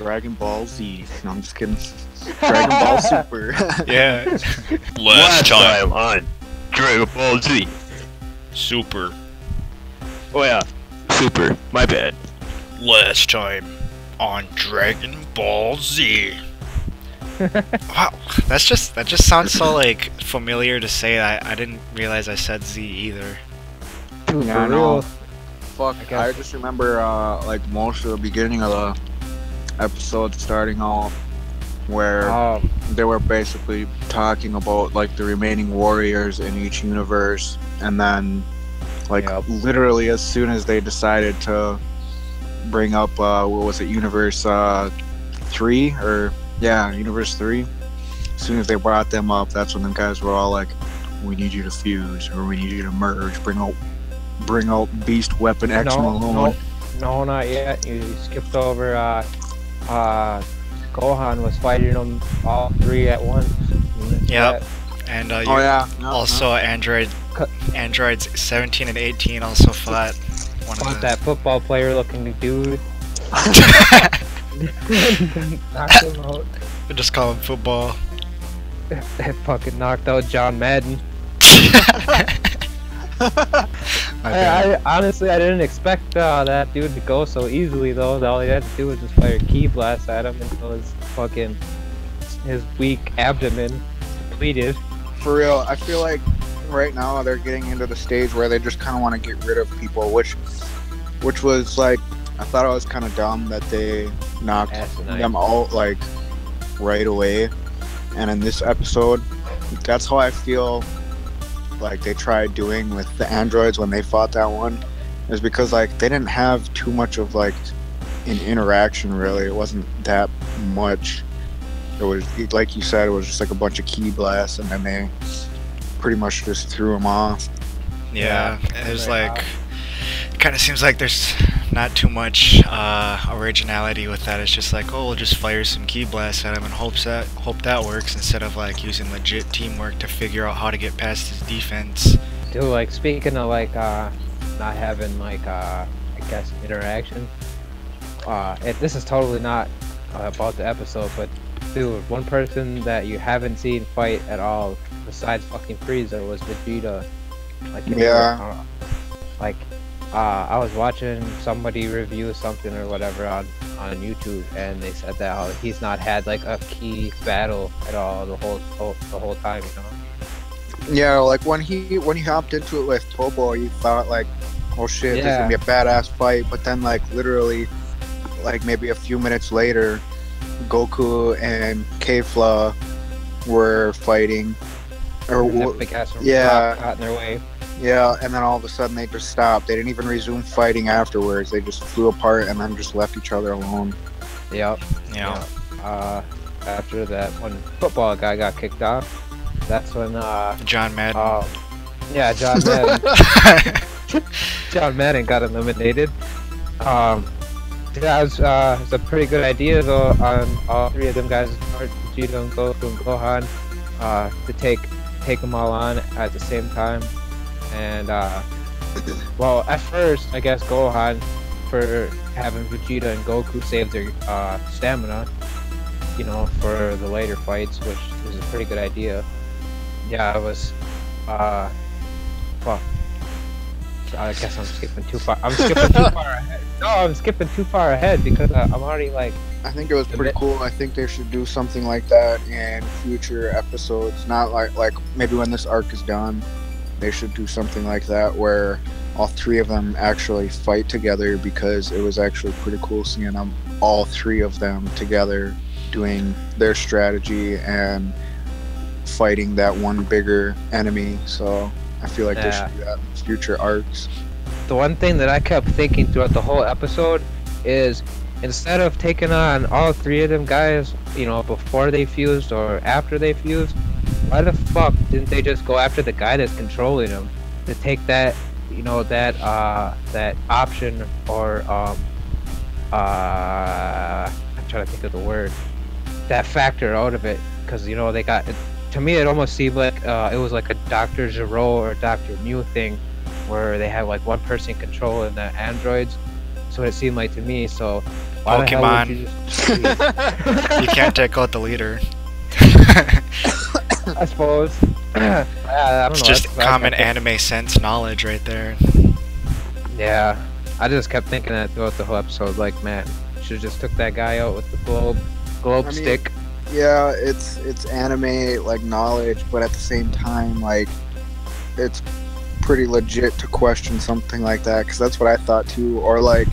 Dragon Ball Z. No, I'm just kidding. Dragon Ball Super. Yeah. Last time on Dragon Ball Z. Super. Oh yeah, Super. My bad. Last time on Dragon Ball Z. Wow, that just sounds so like familiar to say. I didn't realize I said Z either. Dude, Yeah, I for know. real. Fuck, I just remember like most of the beginning of the episode starting off where they were basically talking about like the remaining warriors in each universe, and then like literally as soon as they decided to bring up what was it, universe 3 or universe 3, as soon as they brought them up, that's when them guys were all like, we need you to fuse, or we need you to merge, bring out beast weapon X Malone. No, not yet. You skipped over Gohan was fighting them all 3 at once. Yep. And also androids 17 and 18 also fought one of that football player looking dude. Knocked him out. We just call him football. That fucking knocked out John Madden. I honestly didn't expect that dude to go so easily though. All he had to do was just fire key blast at him until his weak abdomen depleted. For real, I feel like right now they're getting into the stage where they just kind of want to get rid of people, which was like, I thought it was kind of dumb that they knocked them out like right away. And in this episode, that's how I feel like they tried doing with the androids when they fought that one, is because like they didn't have too much of like an interaction really. It wasn't that much. It was, like you said, it was just like a bunch of key blasts, and then they pretty much just threw them off. Yeah, it was like, it kind of seems like there's not too much originality with that. It's just like, oh, we'll just fire some key blasts at him and hope that works, instead of like using legit teamwork to figure out how to get past his defense. Dude, like speaking of like not having like I guess interaction. This is totally not about the episode, but dude, one person that you haven't seen fight at all besides fucking Frieza was Vegeta. Like, I was watching somebody review something or whatever on YouTube, and they said that he's not had like a key battle at all the whole time, you know. Yeah, like when he hopped into it with Tobo, you thought like, oh shit, this is gonna be a badass fight. But then like literally, like maybe a few minutes later, Goku and Kefla were fighting, or got in their way. Yeah, and then all of a sudden they just stopped. They didn't even resume fighting afterwards. They just flew apart and then just left each other alone. Yep. Yeah. After that, when football guy got kicked off, that's when John Madden. John Madden. John Madden got eliminated. That was a pretty good idea though on all 3 of them guys, Vegeta and Goku and Gohan, to take them all on at the same time. And well, at first I guess Gohan, for having Vegeta and Goku save their stamina, you know, for the later fights, which was a pretty good idea. Yeah, it was fuck. I guess I'm skipping too far. I'm skipping too far ahead. No, I'm skipping too far ahead because I'm already like. I think it was pretty cool. I think they should do something like that in future episodes. Not like maybe when this arc is done, they should do something like that where all 3 of them actually fight together, because it was actually pretty cool seeing them, all 3 of them together doing their strategy and fighting that one bigger enemy. So I feel like they should do that in future arcs. The one thing that I kept thinking throughout the whole episode is, instead of taking on all 3 of them guys, you know, before they fused or after they fused, why the fuck didn't they just go after the guy that's controlling them, to take that, you know, that option, or I'm trying to think of the word, that factor out of it, because, you know, they got, to me it almost seemed like it was like a Dr. Gero or Dr. Mew thing, where they have like one person controlling the androids. So it seemed like to me. So Why the hell would Pokemon. you just- You can't take out the leader. I suppose. Yeah, I don't It's know. just that's- common I- anime sense knowledge right there. Yeah, I just kept thinking that throughout the whole episode. Like, man, should have just took that guy out with the globe I mean, stick. Yeah, it's anime like knowledge, but at the same time, like it's pretty legit to question something like that, because that's what I thought too. Or like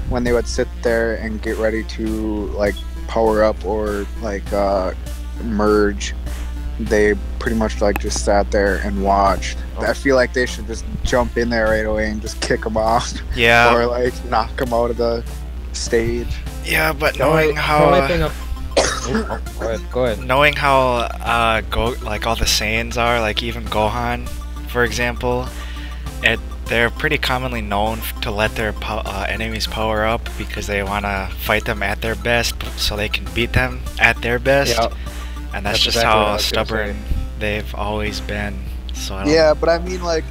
when they would sit there and get ready to like power up or like merge, they pretty much like just sat there and watched. I feel like they should just jump in there right away and just kick them off, Yeah. or like knock them out of the stage. Yeah, but The only- knowing the how only thing go ahead. knowing how like all the Saiyans are, like even Gohan, for example, they're pretty commonly known to let their enemies power up because they want to fight them at their best, so they can beat them at their best. Yeah. And that's just exactly what I how was gonna stubborn they've always been. So I don't Yeah, but I mean, like,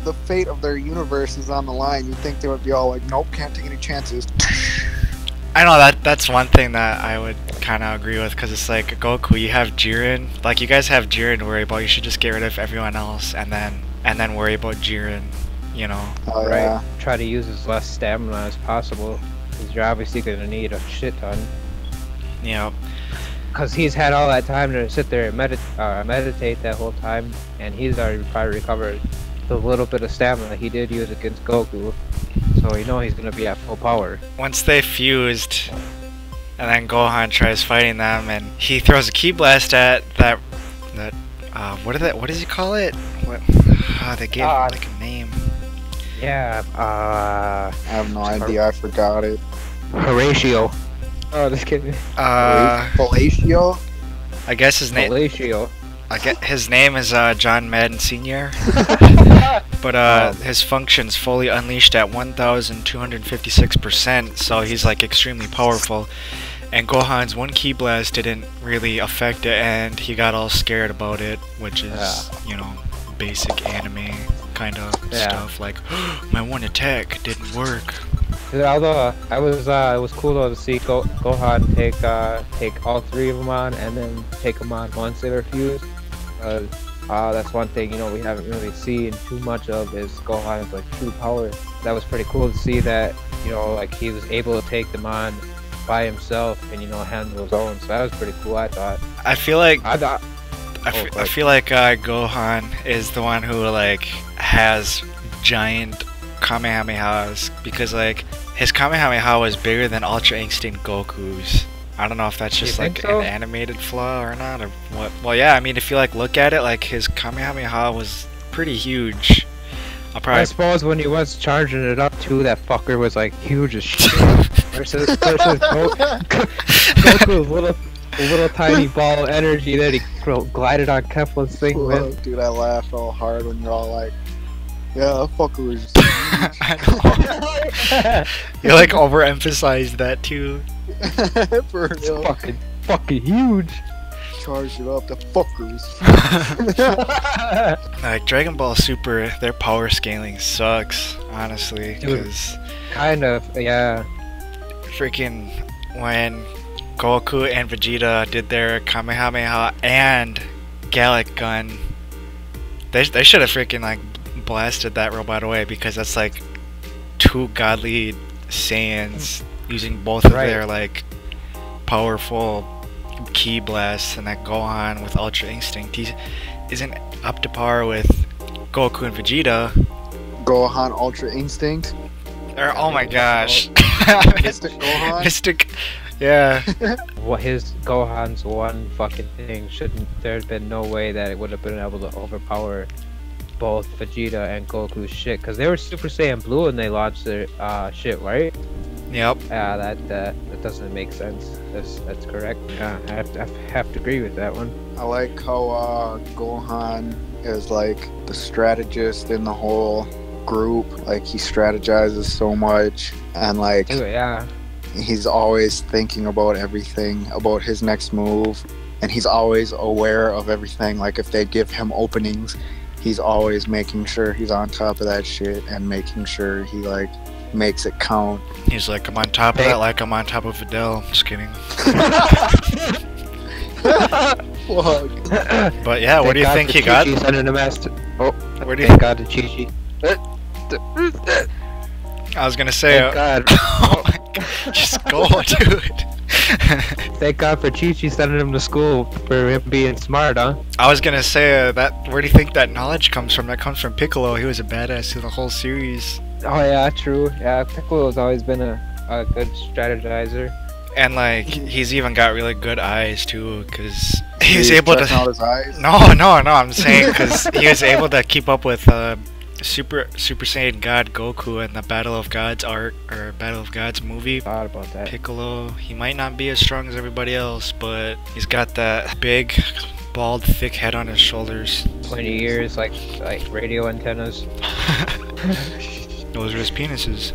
the fate of their universe is on the line. You'd think they would be all like, nope, can't take any chances. I know that's one thing that I would kind of agree with, because it's like Goku, you have Jiren, like you guys have Jiren to worry about. You should just get rid of everyone else and then worry about Jiren, you know. Oh, Right. yeah. Try to use as less stamina as possible, because you're obviously gonna need a shit ton. You know, Because he's had all that time to sit there and meditate that whole time, and he's already probably recovered the little bit of stamina he did use against Goku. So you know he's gonna be at full power. once they fused, and then Gohan tries fighting them, and he throws a ki blast at that what does he call it? What? They gave it like a name. Yeah. I have no idea. I forgot it. Horatio. Oh, just kidding. Fellatio? I guess his name. Horatio. His name is John Madden Sr. But his function's fully unleashed at 1,256%, so he's like extremely powerful. And Gohan's one ki blast didn't really affect it, and he got all scared about it, which is, you know, basic anime kind of stuff. Like, my one attack didn't work. Although it was cool though to see Gohan take all three of them on, and then take them on once they were fused. That's one thing, you know, we haven't really seen too much of is Gohan's like true power. That was pretty cool to see that, you know, like he was able to take them on by himself and, you know, handle his own. So that was pretty cool, I thought. I feel like I thought. I feel like Gohan is the one who like has giant Kamehamehas, because like his Kamehameha was bigger than Ultra Instinct Goku's. I don't know if that's just like an animated flaw or not, or what. Well, yeah, I mean, if you like look at it, like his Kamehameha was pretty huge. I suppose when he was charging it up too, that fucker was like huge as shit. versus Goku's little tiny ball of energy that he glided on Keflin's thing with. Dude, I laughed all hard when you're all like, yeah, that fucker was You like overemphasized that too. for real. Fucking huge. Charged it up, the fuckers. Like Dragon Ball Super, their power scaling sucks, honestly, because kind of, yeah. freaking when Goku and Vegeta did their Kamehameha and Gallic Gun, they should have freaking like blasted that robot away, because that's like two godly Saiyans using both of their like powerful ki blasts, and that Gohan with Ultra Instinct, he isn't up to par with Goku and Vegeta. Gohan Ultra Instinct. Or, oh my gosh. Mystic Gohan. Mystic, yeah. What his Gohan's one fucking thing, there's been no way that it would have been able to overpower both Vegeta and Goku's shit, because they were Super Saiyan Blue and they launched their shit, right? Yep. Yeah, that doesn't make sense. That's correct. Yeah, I have to agree with that one. I like how Gohan is like the strategist in the whole group. Like he strategizes so much, and like he's always thinking about everything, about his next move, and he's always aware of everything. Like if they give him openings, he's always making sure he's on top of that shit and making sure he like makes it count. He's like, I'm on top of that like I'm on top of Adele. Just kidding. But yeah, what do you think he got? Where do you think? God to Chi-Chi. I was gonna say, God. Oh my god, just go, dude. Thank God for Chi-Chi sending him to school for him being smart, huh? I was gonna say that. Where do you think that knowledge comes from? That comes from Piccolo. He was a badass through the whole series. Oh yeah, true. Yeah, Piccolo's always been a good strategizer. And like, he's even got really good eyes too, cause he was able to. Out his eyes? No, I'm saying because he was able to keep up with Super Saiyan God Goku in the Battle of Gods arc or Battle of Gods movie. Thought about that. Piccolo, he might not be as strong as everybody else, but he's got that big, bald, thick head on his shoulders. 20 years, like radio antennas. Those are his penises.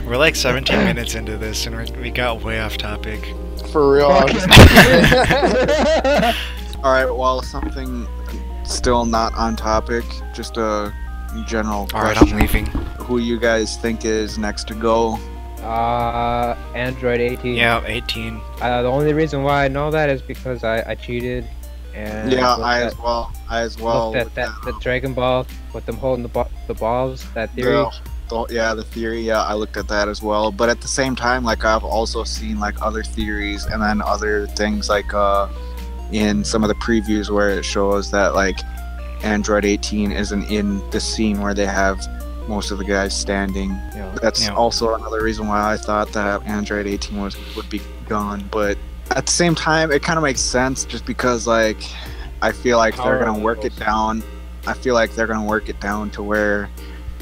We're like 17 minutes into this, and we got way off topic. For real. Alright, well, something still not on topic, just a general question. Alright, I'm leaving. Who you guys think is next to go? Android 18. Yeah, 18. The only reason why I know that is because I cheated. And yeah, I as well. Looked at the Dragon Ball with them holding the balls. That theory. The theory. Yeah, I looked at that as well. But at the same time, like I've also seen like other theories and then other things like in some of the previews where it shows that like Android 18 isn't in the scene where they have most of the guys standing. Yeah. That's also another reason why I thought that Android 18 would be gone. But at the same time, it kind of makes sense just because like I feel like they're gonna work it down. I feel like they're gonna work it down to where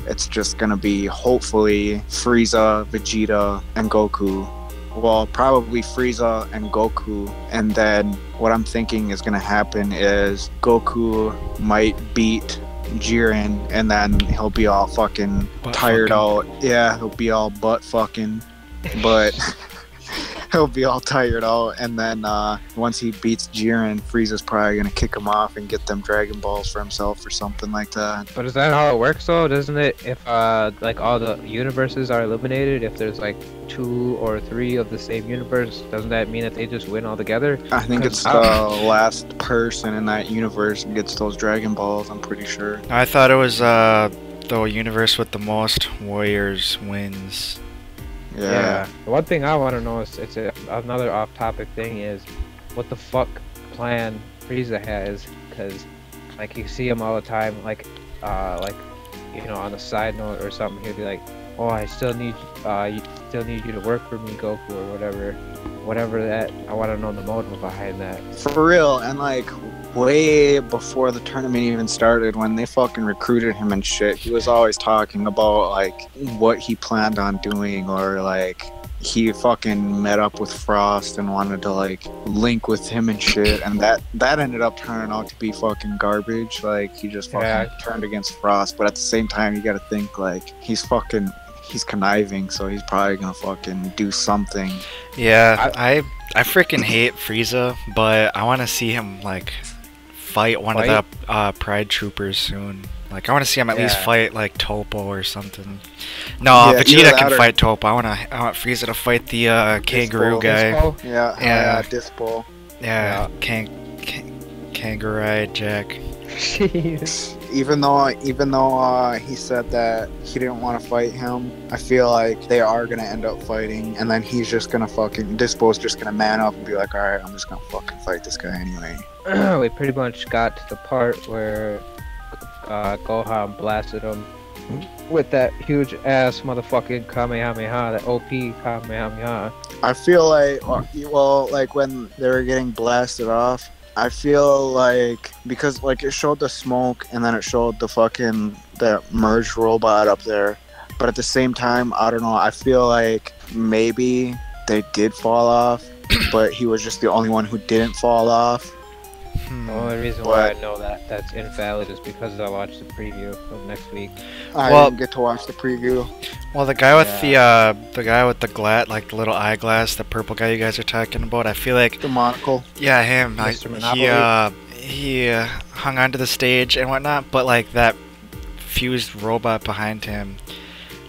it's just gonna be hopefully Frieza, Vegeta, and Goku. Well, probably Frieza and Goku, and then what I'm thinking is gonna happen is Goku might beat Jiren, and then he'll be all fucking tired out. Yeah, he'll be all butt fucking, but he'll be all tired out, and then once he beats Jiren, Frieza's probably gonna kick him off and get them Dragon Balls for himself or something like that. But is that how it works though? Doesn't it? If like all the universes are eliminated, if there's like 2 or 3 of the same universe, doesn't that mean that they just win all together? I think it's the last person in that universe gets those Dragon Balls, I'm pretty sure. I thought it was the universe with the most warriors wins. Yeah. The one thing I want to know is another off-topic thing is what the fuck plan Frieza has, because like you see him all the time, like you know, on the side note or something, he'll be like, oh, I still need you to work for me, Goku, or whatever that. I want to know the motive behind that. For real, and like way before the tournament even started, when they fucking recruited him and shit, he was always talking about like what he planned on doing, or like he fucking met up with Frost and wanted to like link with him and shit, and that ended up turning out to be fucking garbage. Like he just fucking turned against Frost, but at the same time you gotta think like he's conniving, so he's probably gonna fucking do something. Yeah, I freaking hate Frieza, but I want to see him like fight one of the Pride Troopers soon. Like I want to see him at least fight like Toppo or something. No, Vegeta can fight Toppo. I want Frieza to fight the kangaroo guy. Dispo? Yeah, Dispo. Yeah, Kangaroo Jack. Jeez. Even though he said that he didn't want to fight him, I feel like they are gonna end up fighting, and then he's just gonna Dispo's just gonna man up and be like, alright, I'm just gonna fucking fight this guy anyway. We pretty much got to the part where Gohan blasted him with that huge ass motherfucking Kamehameha, that OP Kamehameha. I feel like, well, like when they were getting blasted off, I feel like, because like it showed the smoke and then it showed the merged robot up there, but at the same time, I don't know, I feel like maybe they did fall off, but he was just the only one who didn't fall off. The only reason why I know that's invalid is because I watched the preview of next week. I didn't get to watch the preview. Well, the guy with the guy with the like the little eyeglass, the purple guy you guys are talking about, I feel like the monocle. Yeah, him. He hung onto the stage and whatnot, but like that fused robot behind him,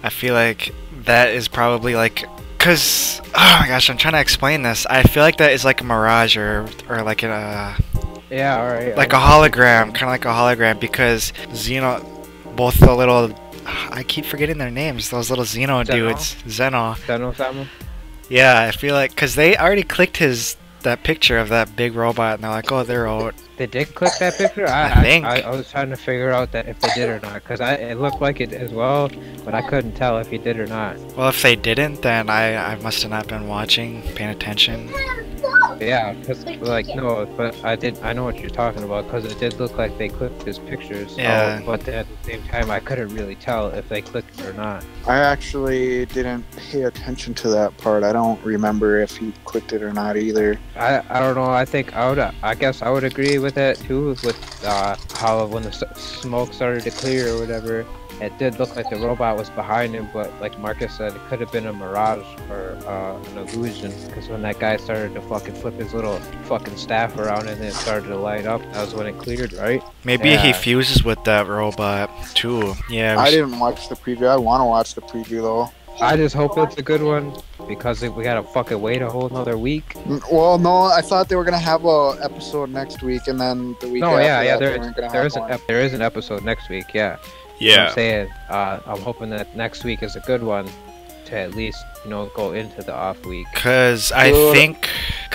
I feel like that is probably like, cause oh my gosh, I'm trying to explain this. I feel like that is like a mirage or like a Yeah, alright. like a hologram, kind of like a hologram, because Xeno, both the little, I keep forgetting their names, those little Xeno dudes, Zeno. Sama? Yeah, I feel like, cause they already clicked that picture of that big robot, and they're like, oh, they're out. They did click that picture? I think. I was trying to figure out that if they did or not, because it looked like it as well, but I couldn't tell if he did or not. Well, if they didn't, then I must have not been watching, paying attention. Yeah, because, like, no, but I know what you're talking about, because it did look like they clicked his pictures. Yeah. But at the same time, I couldn't really tell if they clicked it or not. I actually didn't pay attention to that part. I don't remember if he clicked it or not either. I don't know. I think I guess I would agree with that too. With how when the smoke started to clear or whatever, it did look like the robot was behind him. But like Marcus said, it could have been a mirage or an illusion. Because when that guy started to fucking flip his little fucking staff around and then it started to light up, that was when it cleared, right? Maybe he fuses with that robot too. Yeah. I didn't watch the preview. I want to watch the preview though. I just hope it's a good one, because we gotta fucking wait a whole another week. Well, no, I thought they were gonna have a episode next week, and then the week after that, they weren't gonna have one. There is an episode next week, yeah. Yeah. I'm saying, I'm hoping that next week is a good one, to at least, go into the off week. Cause I think,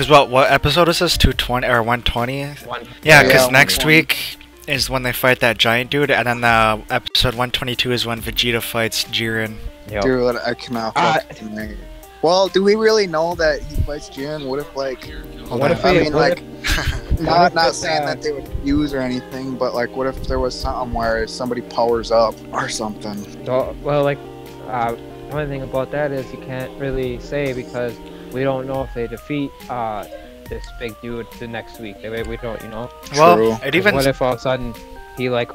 what episode is this? 220 or 120? Yeah, cause next week is when they fight that giant dude, and then episode 122 is when Vegeta fights Jiren. Yep. Dude, I cannot fucking wait. Well, do we really know that he fights Jiren? What if, like... not saying that they would fuse or anything, but, like, what if there was something where somebody powers up or something? Well, like, the only thing about that is you can't really say, because we don't know if they defeat this big dude the next week. We don't, Well, it even... What if all of a sudden he, like,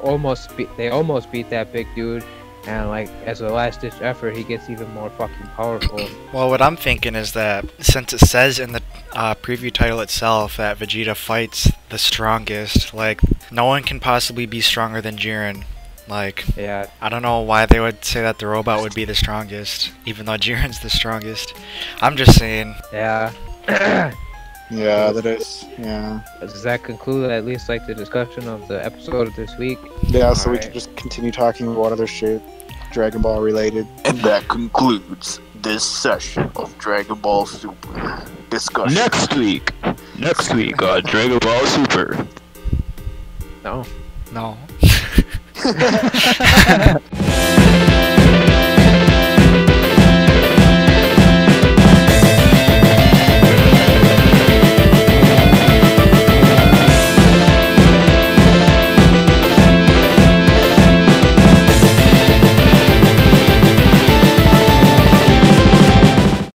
they almost beat that big dude, and, like, as a last-ditch effort, he gets even more fucking powerful. Well, what I'm thinking is that, since it says in the preview title itself that Vegeta fights the strongest, like, no one can possibly be stronger than Jiren. Like, yeah. I don't know why they would say that the robot would be the strongest, even though Jiren's the strongest. I'm just saying. Yeah. Yeah, that is. Yeah. Does that conclude at least, like, the discussion of the episode of this week? Yeah, so we can just continue talking about other shit, Dragon Ball related. And that concludes this session of Dragon Ball Super discussion. Next week on Dragon Ball Super. No. No.